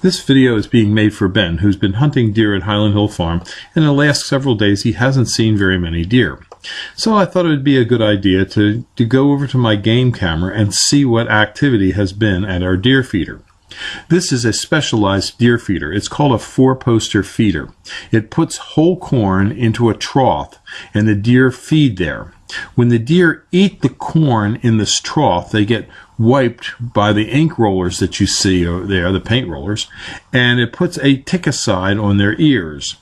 This video is being made for Ben, who's been hunting deer at Highland Hill Farm, and in the last several days he hasn't seen very many deer. So I thought it would be a good idea to go over to my game camera and see what activity has been at our deer feeder. This is a specialized deer feeder. It's called a four-poster feeder. It puts whole corn into a trough, and the deer feed there. When the deer eat the corn in this trough, they get wiped by the ink rollers that you see over there, the paint rollers, and it puts a ticicide on their ears.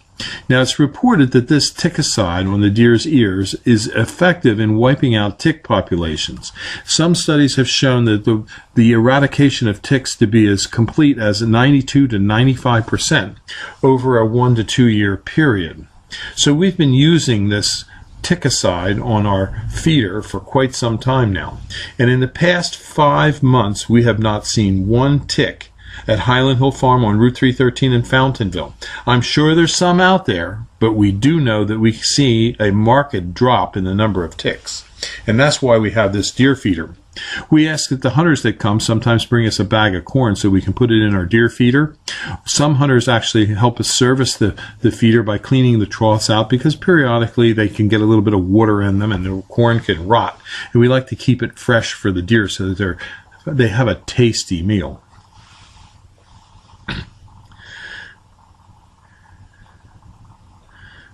Now, it's reported that this ticicide on the deer's ears is effective in wiping out tick populations. Some studies have shown that the eradication of ticks to be as complete as 92 to 95% over a 1 to 2 year period. So we've been using this ticicide on our feeder for quite some time now. And in the past 5 months, we have not seen one tick at Highland Hill Farm on Route 313 in Fountainville. I'm sure there's some out there, but we do know that we see a marked drop in the number of ticks. And that's why we have this deer feeder. We ask that the hunters that come sometimes bring us a bag of corn so we can put it in our deer feeder. Some hunters actually help us service the feeder by cleaning the troughs out, because periodically they can get a little bit of water in them and the corn can rot. And we like to keep it fresh for the deer so that they have a tasty meal.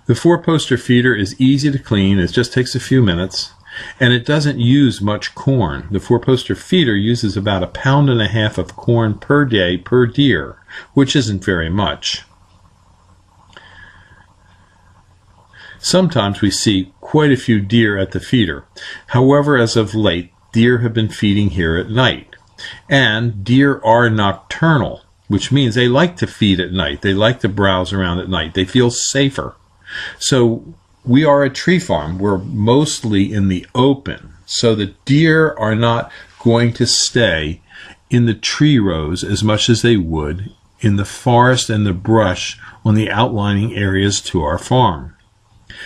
The four-poster feeder is easy to clean. It just takes a few minutes. And it doesn't use much corn. The four-poster feeder uses about 1.5 pounds of corn per day per deer, which isn't very much. Sometimes we see quite a few deer at the feeder. However, as of late, deer have been feeding here at night. And deer are nocturnal, which means they like to feed at night. They like to browse around at night. They feel safer. So we are a tree farm. We're mostly in the open, so the deer are not going to stay in the tree rows as much as they would in the forest and the brush on the outlining areas to our farm.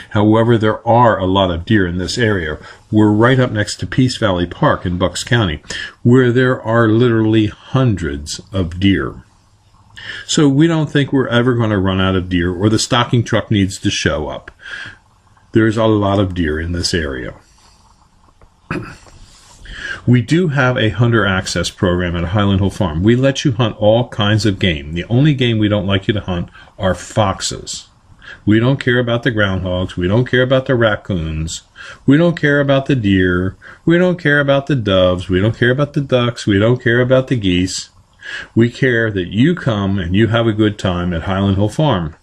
However, there are a lot of deer in this area. We're right up next to Peace Valley Park in Bucks County, where there are literally hundreds of deer. So we don't think we're ever going to run out of deer, or the stocking truck needs to show up. There's a lot of deer in this area. We do have a hunter access program at Highland Hill Farm. We let you hunt all kinds of game. The only game we don't like you to hunt are foxes. We don't care about the groundhogs. We don't care about the raccoons. We don't care about the deer. We don't care about the doves. We don't care about the ducks. We don't care about the geese. We care that you come and you have a good time at Highland Hill Farm.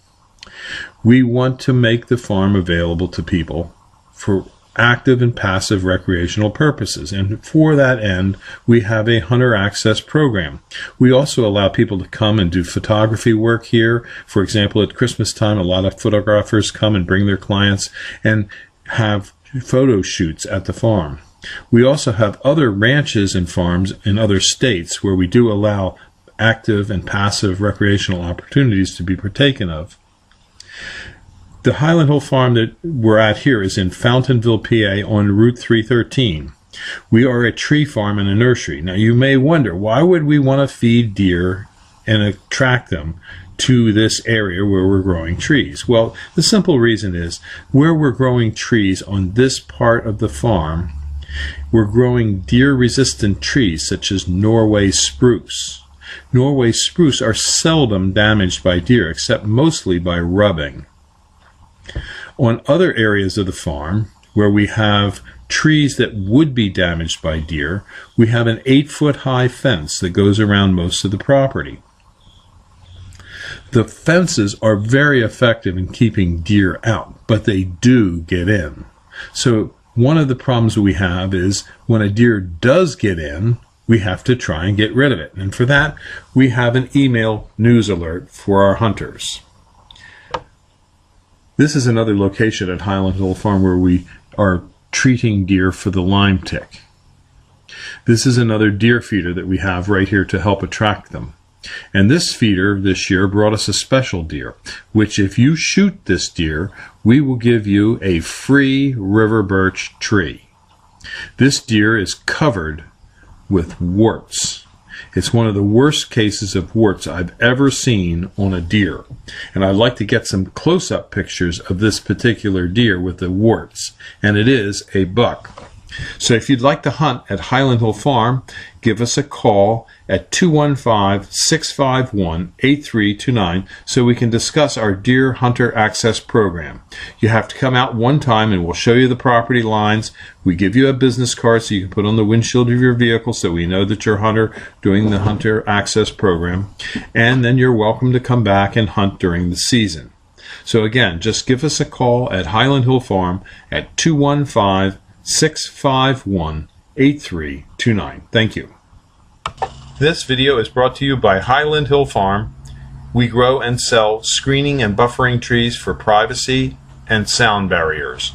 We want to make the farm available to people for active and passive recreational purposes. And for that end, we have a hunter access program. We also allow people to come and do photography work here. For example, at Christmas time, a lot of photographers come and bring their clients and have photo shoots at the farm. We also have other ranches and farms in other states where we do allow active and passive recreational opportunities to be partaken of. The Highland Hill Farm that we're at here is in Fountainville, PA on Route 313. We are a tree farm and a nursery. Now you may wonder, why would we want to feed deer and attract them to this area where we're growing trees? Well, the simple reason is, where we're growing trees on this part of the farm, we're growing deer-resistant trees such as Norway spruce. Norway spruce are seldom damaged by deer, except mostly by rubbing. On other areas of the farm, where we have trees that would be damaged by deer, we have an 8-foot-high fence that goes around most of the property. The fences are very effective in keeping deer out, but they do get in. So one of the problems we have is when a deer does get in, we have to try and get rid of it. And for that, we have an email news alert for our hunters. This is another location at Highland Hill Farm where we are treating deer for the Lyme tick. This is another deer feeder that we have right here to help attract them. And this feeder this year brought us a special deer, which if you shoot this deer, we will give you a free river birch tree. This deer is covered with warts. It's one of the worst cases of warts I've ever seen on a deer. And I'd like to get some close-up pictures of this particular deer with the warts. And it is a buck. So if you'd like to hunt at Highland Hill Farm, give us a call at 215-651-8329 so we can discuss our Deer Hunter Access Program. You have to come out one time and we'll show you the property lines. We give you a business card so you can put on the windshield of your vehicle so we know that you're a hunter doing the Hunter Access Program. And then you're welcome to come back and hunt during the season. So again, just give us a call at Highland Hill Farm at 215-651-8329. Thank you. This video is brought to you by Highland Hill Farm. We grow and sell screening and buffering trees for privacy and sound barriers.